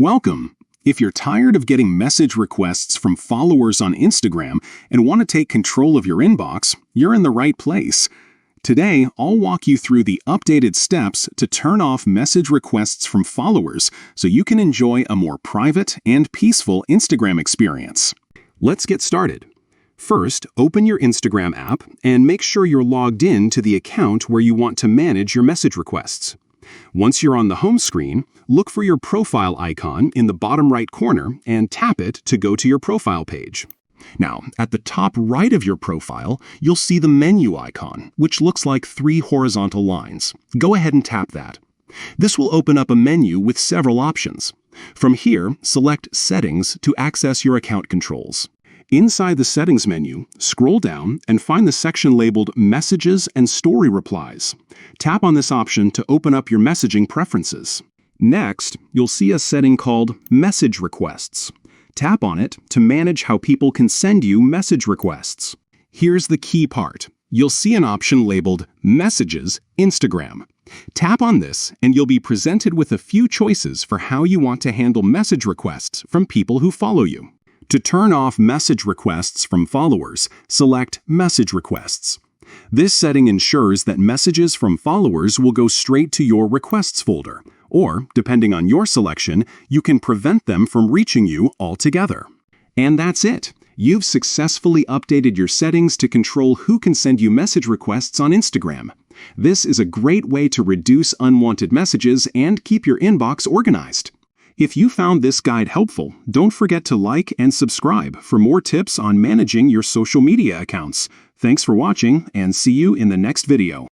Welcome! If you're tired of getting message requests from followers on Instagram and want to take control of your inbox, you're in the right place. Today, I'll walk you through the updated steps to turn off message requests from followers so you can enjoy a more private and peaceful Instagram experience. Let's get started. First, open your Instagram app and make sure you're logged in to the account where you want to manage your message requests. Once you're on the home screen, look for your profile icon in the bottom right corner and tap it to go to your profile page. Now, at the top right of your profile, you'll see the menu icon, which looks like 3 horizontal lines. Go ahead and tap that. This will open up a menu with several options. From here, select Settings to access your account controls. Inside the Settings menu, scroll down and find the section labeled Messages and Story Replies. Tap on this option to open up your messaging preferences. Next, you'll see a setting called Message Requests. Tap on it to manage how people can send you message requests. Here's the key part. You'll see an option labeled Messages Instagram. Tap on this and you'll be presented with a few choices for how you want to handle message requests from people who follow you. To turn off message requests from followers, select Message Requests. This setting ensures that messages from followers will go straight to your Requests folder, or, depending on your selection, you can prevent them from reaching you altogether. And that's it. You've successfully updated your settings to control who can send you message requests on Instagram. This is a great way to reduce unwanted messages and keep your inbox organized. If you found this guide helpful, don't forget to like and subscribe for more tips on managing your social media accounts. Thanks for watching, and see you in the next video.